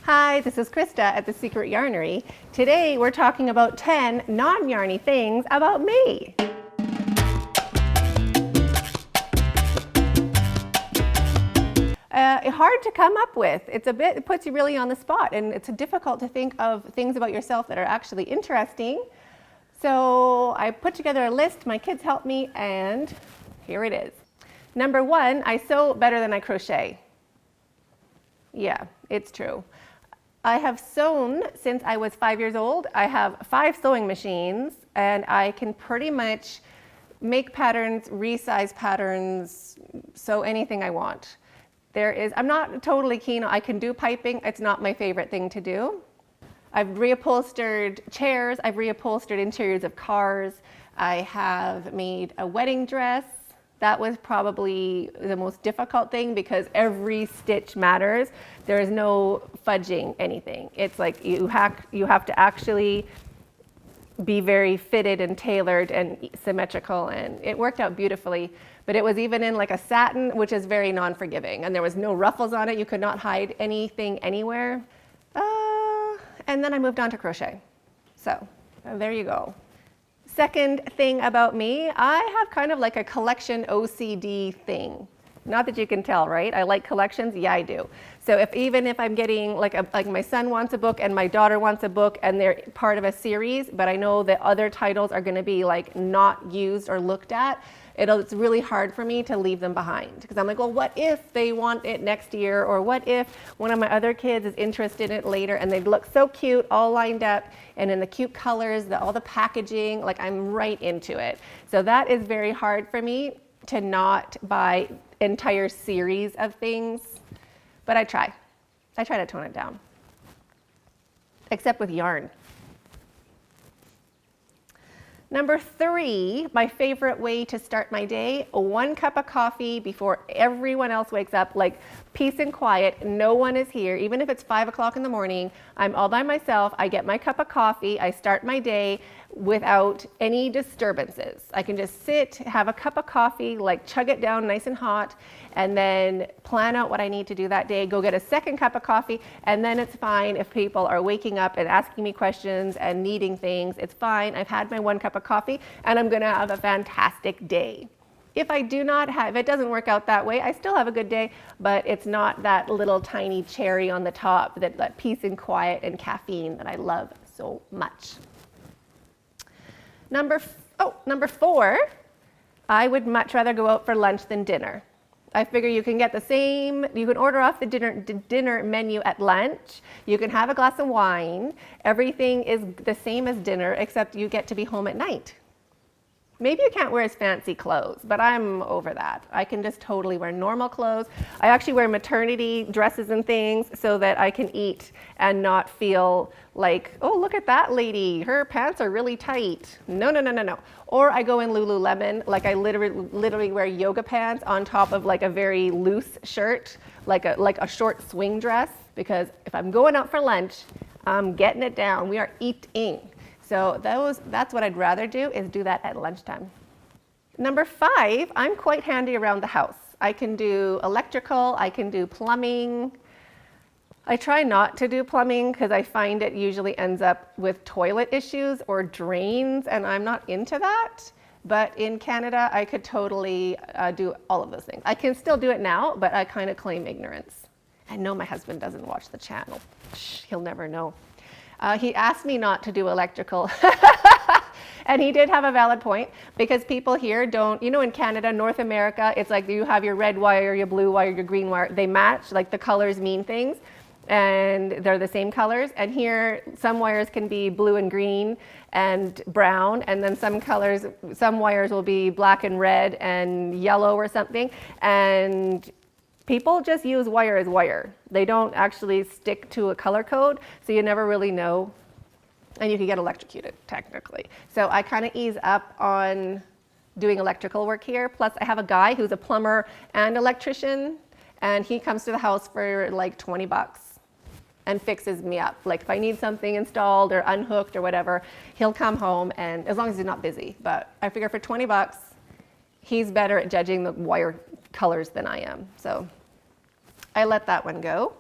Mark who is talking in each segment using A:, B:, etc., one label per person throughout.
A: Hi, this is Krista at The Secret Yarnery. Today we're talking about 10 non-yarny things about me. Hard to come up with. It puts you really on the spot, and it's difficult to think of things about yourself that are actually interesting. So I put together a list, my kids helped me, and here it is. Number 1, I sew better than I crochet. Yeah, it's true. I have sewn since I was 5 years old. I have 5 sewing machines, and I can pretty much make patterns, resize patterns, sew anything I want. I'm not totally keen, I can do piping, it's not my favorite thing to do. I've reupholstered chairs, I've reupholstered interiors of cars, I have made a wedding dress. That was probably the most difficult thing because every stitch matters. There is no fudging anything. It's like you have to actually be very fitted and tailored and symmetrical, and it worked out beautifully. But it was even in like a satin, which is very non-forgiving, and there was no ruffles on it. You could not hide anything anywhere. And then I moved on to crochet. So there you go. Second thing about me, I have kind of like a collection OCD thing. Not that you can tell, right? I like collections, yeah I do. So even if I'm getting like my son wants a book and my daughter wants a book and they're part of a series, but I know that other titles are gonna be like not used or looked at, it's really hard for me to leave them behind. Because I'm like, well, what if they want it next year? Or what if one of my other kids is interested in it later and they look so cute, all lined up, and in the cute colors, all the packaging, like I'm right into it. So that is very hard for me to not buy entire series of things, but I try to tone it down, except with yarn. Number 3, my favorite way to start my day, 1 cup of coffee before everyone else wakes up, like peace and quiet, no one is here, even if it's 5 o'clock in the morning, I'm all by myself, I get my cup of coffee, I start my day without any disturbances. I can just sit, have a cup of coffee, like chug it down nice and hot, and then plan out what I need to do that day, go get a second cup of coffee, and then it's fine if people are waking up and asking me questions and needing things. It's fine, I've had my 1 cup of coffee, and I'm gonna have a fantastic day. If it doesn't work out that way, I still have a good day, but it's not that little tiny cherry on the top, that peace and quiet and caffeine that I love so much. Number 4, I would much rather go out for lunch than dinner. I figure you can get you can order off the dinner menu at lunch, you can have a glass of wine, everything is the same as dinner except you get to be home at night. Maybe you can't wear as fancy clothes, but I'm over that. I can just totally wear normal clothes. I actually wear maternity dresses and things so that I can eat and not feel like, oh, look at that lady, her pants are really tight. No. Or I go in Lululemon, like I literally wear yoga pants on top of like a very loose shirt, like a short swing dress, because if I'm going out for lunch, I'm getting it down. We are eating. So that's what I'd rather do, is do that at lunchtime. Number 5, I'm quite handy around the house. I can do electrical, I can do plumbing. I try not to do plumbing because I find it usually ends up with toilet issues or drains, and I'm not into that. But in Canada, I could totally do all of those things. I can still do it now, but I kind of claim ignorance. I know my husband doesn't watch the channel. He'll never know. He asked me not to do electrical, and he did have a valid point, because people here don't, in Canada, North America, it's like you have your red wire, your blue wire, your green wire, they match, like the colors mean things, and they're the same colors, and here some wires can be blue and green and brown, and then some wires will be black and red and yellow or something, and people just use wire as wire. They don't actually stick to a color code, so you never really know, and you can get electrocuted, technically. So I kind of ease up on doing electrical work here. Plus, I have a guy who's a plumber and electrician, and he comes to the house for like $20 and fixes me up. Like if I need something installed or unhooked or whatever, he'll come home, and as long as he's not busy. But I figure for $20, he's better at judging the wire colors than I am. So I let that one go.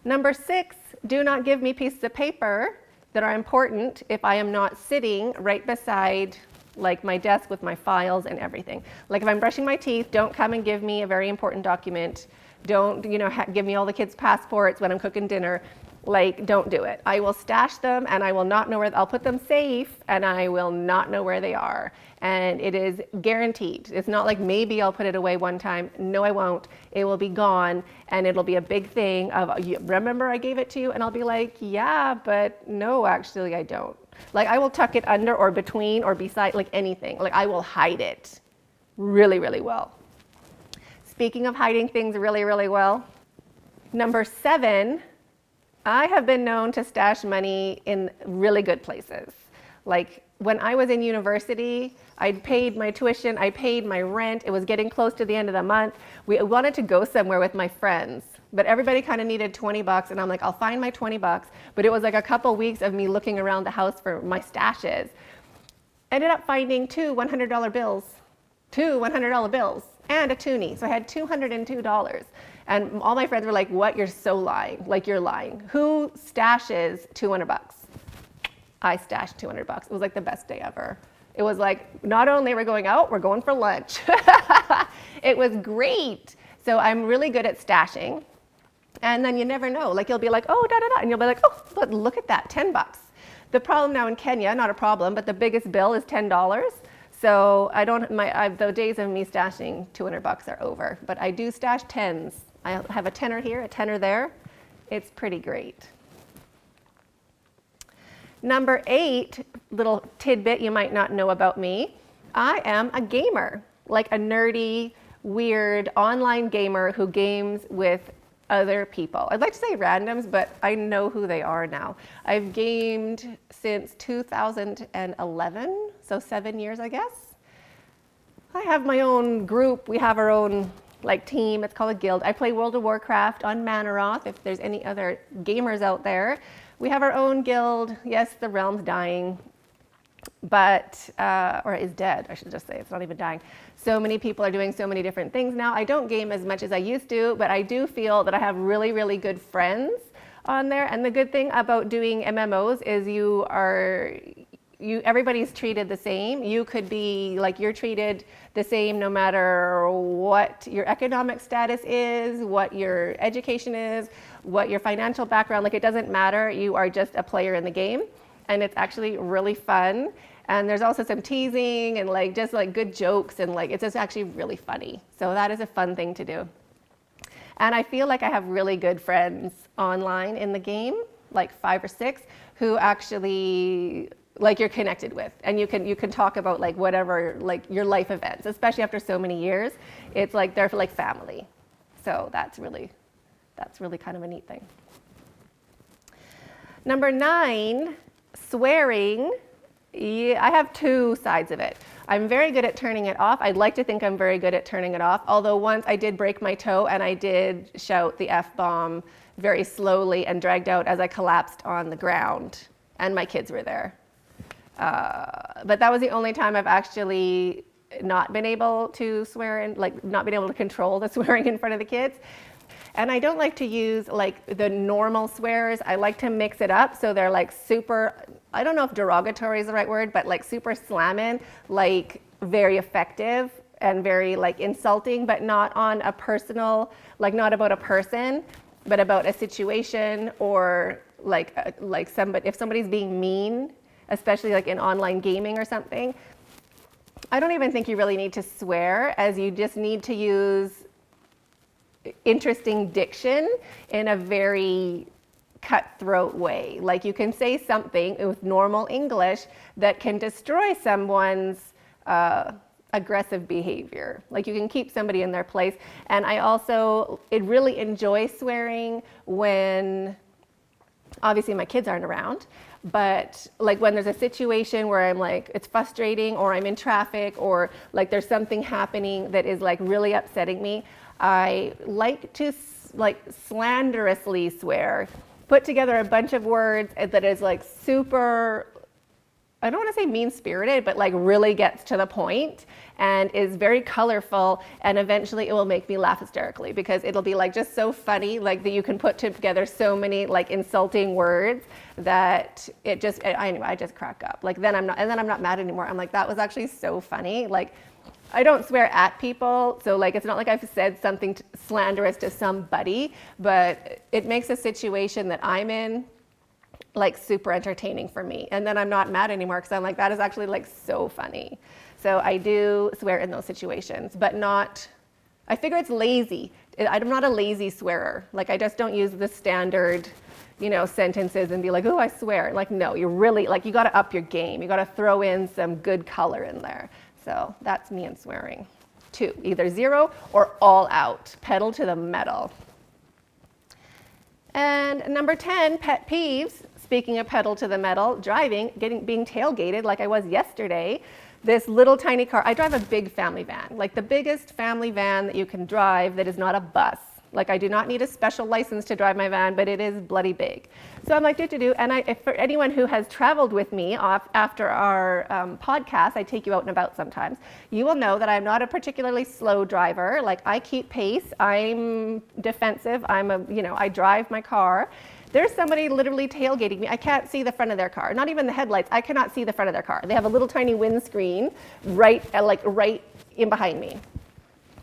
A: Number 6, do not give me pieces of paper that are important if I am not sitting right beside like my desk with my files and everything. Like if I'm brushing my teeth, don't come and give me a very important document. Don't, give me all the kids' passports when I'm cooking dinner. Like, don't do it. I will stash them and I will not know where, I'll put them safe and I will not know where they are. And it is guaranteed. It's not like maybe I'll put it away one time. No, I won't. It will be gone and it'll be a big thing of, remember I gave it to you? And I'll be like, yeah, but no, actually I don't. Like I will tuck it under or between or beside, like anything. Like I will hide it really, really well. Speaking of hiding things really, really well, number 7, I have been known to stash money in really good places. Like when I was in university, I'd paid my tuition, I paid my rent, it was getting close to the end of the month. We wanted to go somewhere with my friends, but everybody kind of needed $20 and I'm like, I'll find my $20. But it was like a couple weeks of me looking around the house for my stashes. Ended up finding 2 $100 bills, and a toonie. So I had $202. And all my friends were like, what? You're so lying. Like you're lying. Who stashes $200? I stashed $200. It was like the best day ever. It was like, not only we're going out, we're going for lunch. It was great. So I'm really good at stashing. And then you never know. Like you'll be like, oh, da da da. And you'll be like, oh, but look at that, $10. The problem now in Kenya, not a problem, but the biggest bill is $10. So the days of me stashing $200 are over. But I do stash tens. I have a tenner here, a tenner there. It's pretty great. Number 8, little tidbit you might not know about me. I am a gamer, like a nerdy, weird online gamer who games with other people. I'd like to say randoms, but I know who they are now. I've gamed since 2011, so 7 years, I guess. I have my own group. We have our own team. It's called a guild. I play World of Warcraft on Manaroth, if there's any other gamers out there. We have our own guild. Yes, the realm's dying, but, or is dead, I should just say. It's not even dying. So many people are doing so many different things now. I don't game as much as I used to, but I do feel that I have really, really good friends on there. And the good thing about doing MMOs is everybody's treated the same. You could be you're treated the same no matter what your economic status is, what your education is, what your financial background, it doesn't matter. You are just a player in the game. And it's actually really fun. And there's also some teasing and just good jokes and it's just actually really funny. So that is a fun thing to do. And I feel like I have really good friends online in the game, 5 or 6, who actually you're connected with, and you can talk about whatever your life events, especially after so many years. It's they're family. So that's really kind of a neat thing. Number 9, swearing. Yeah, I have 2 sides of it. I'm very good at turning it off. I'd like to think I'm very good at turning it off, although once I did break my toe and I did shout the F-bomb very slowly and dragged out as I collapsed on the ground, and my kids were there. But that was the only time I've actually not been able to swear and not been able to control the swearing in front of the kids. And I don't like to use the normal swears. I like to mix it up so they're super, I don't know if derogatory is the right word, but super slamming, very effective and very insulting, but not on a personal, not about a person, but about a situation or if somebody's being mean, especially in online gaming or something. I don't even think you really need to swear, as you just need to use interesting diction in a very cutthroat way. You can say something with normal English that can destroy someone's aggressive behavior. You can keep somebody in their place. And I also really enjoy swearing when, obviously my kids aren't around, but when there's a situation where I'm it's frustrating, or I'm in traffic, or there's something happening that is really upsetting me, I like to slanderously swear, put together a bunch of words that is super I don't want to say mean-spirited, but like really gets to the point and is very colorful, and eventually it will make me laugh hysterically because it'll be like just so funny, like that you can put together so many like insulting words that it just, I just crack up. Like then I'm not mad anymore. I'm like, that was actually so funny. Like I don't swear at people, so like it's not like I've said something slanderous to somebody, but it makes a situation that I'm in like super entertaining for me. And then I'm not mad anymore because I'm like, that is actually like so funny. So I do swear in those situations, but not, I figure it's lazy. I'm not a lazy swearer. Like I just don't use the standard, sentences and be like, oh, I swear. Like, no, you really, like you got to up your game. You got to throw in some good color in there. So that's me and swearing. 2, either 0 or all out, pedal to the metal. And number 10, pet peeves. Speaking of pedal to the metal, driving, being tailgated like I was yesterday. This little tiny car, I drive a big family van, like the biggest family van that you can drive that is not a bus. Like I do not need a special license to drive my van, but it is bloody big. So I'm like, do. And if for anyone who has traveled with me after our podcast, I take you out and about sometimes, you will know that I'm not a particularly slow driver. Like I keep pace, I'm defensive, I drive my car. There's somebody literally tailgating me. I can't see the front of their car, not even the headlights. I cannot see the front of their car. They have a little tiny windscreen right in behind me.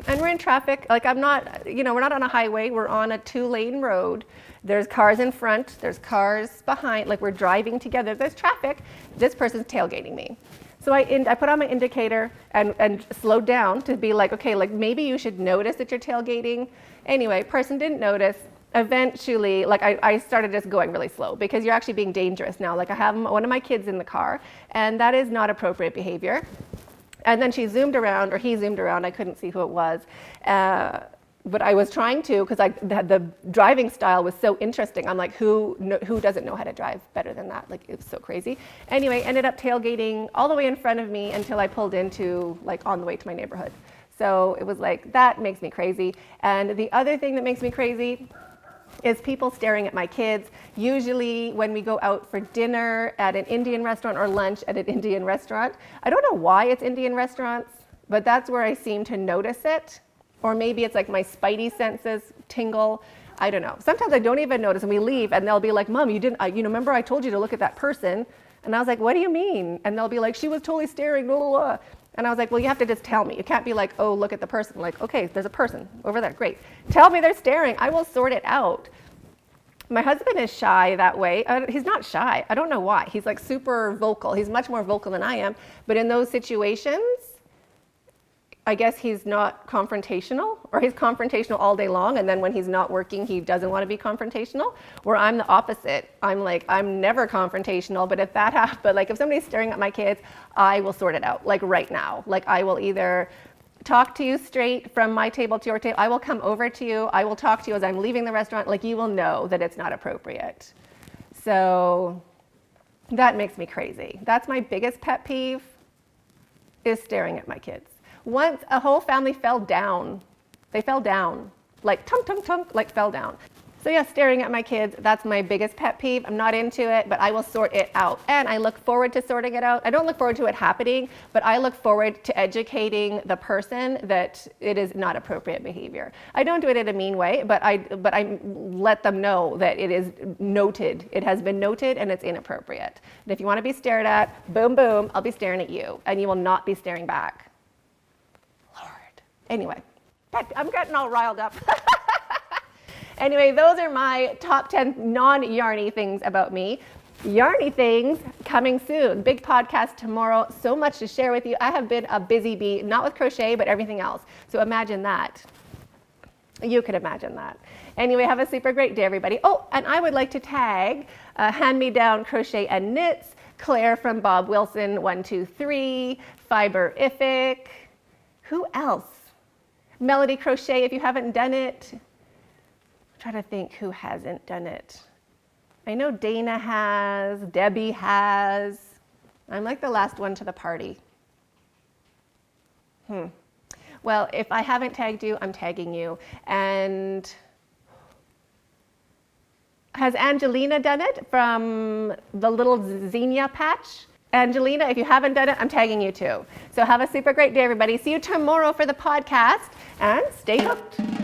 A: And we're in traffic. Like we're not on a highway. We're on a 2-lane road. There's cars in front. There's cars behind. Like we're driving together. There's traffic. This person's tailgating me. So I put on my indicator and slowed down to be like, okay, like maybe you should notice that you're tailgating. Anyway, person didn't notice. Eventually, like I started just going really slow because you're actually being dangerous now. Like I have one of my kids in the car, and that is not appropriate behavior. And then she zoomed around, or he zoomed around. I couldn't see who it was, but I was trying to because the driving style was so interesting. I'm like, who doesn't know how to drive better than that? Like it was so crazy. Anyway, ended up tailgating all the way in front of me until I pulled into like on the way to my neighborhood. So it was like that makes me crazy. And the other thing that makes me crazy is people staring at my kids. Usually when we go out for dinner at an Indian restaurant or lunch at an Indian restaurant, I don't know why it's Indian restaurants, but that's where I seem to notice it. Or maybe it's like my spidey senses tingle. I don't know. Sometimes I don't even notice and we leave and they'll be like, Mom, you didn't, remember I told you to look at that person? And I was like, what do you mean? And they'll be like, she was totally staring, blah, blah, blah. And I was like, well, you have to just tell me. You can't be like, oh, look at the person. Like, okay, there's a person over there. Great. Tell me they're staring. I will sort it out. My husband is shy that way. He's not shy. I don't know why. He's like super vocal. He's much more vocal than I am. But in those situations, I guess he's not confrontational, or he's confrontational all day long, and then when he's not working, he doesn't want to be confrontational. Where I'm the opposite. I'm like, I'm never confrontational, but if that happens, like if somebody's staring at my kids, I will sort it out, like right now. Like I will either talk to you straight from my table to your table. I will come over to you. I will talk to you as I'm leaving the restaurant. Like you will know that it's not appropriate. So that makes me crazy. That's my biggest pet peeve, is staring at my kids. Once a whole family fell down. They fell down, like tunk, tunk, tunk, like fell down. So yeah, staring at my kids, that's my biggest pet peeve. I'm not into it, but I will sort it out. And I look forward to sorting it out. I don't look forward to it happening, but I look forward to educating the person that it is not appropriate behavior. I don't do it in a mean way, but I let them know that it is noted. It has been noted and it's inappropriate. And if you want to be stared at, boom, boom, I'll be staring at you and you will not be staring back. Lord. Anyway, I'm getting all riled up. Anyway, those are my top 10 non-Yarney things about me. Yarney things coming soon. Big podcast tomorrow. So much to share with you. I have been a busy bee, not with crochet, but everything else. So imagine that. You could imagine that. Anyway, have a super great day, everybody. Oh, and I would like to tag Hand-Me-Down Crochet and Knits, Claire from Bob Wilson 123, Fiberific. Who else? Melody Crochet, if you haven't done it. Try to think who hasn't done it. I know Dana has, Debbie has. I'm like the last one to the party. Well, if I haven't tagged you, I'm tagging you. And has Angelina done it from the little Xenia patch? Angelina, if you haven't done it, I'm tagging you too. So have a super great day, everybody. See you tomorrow for the podcast, and stay hooked.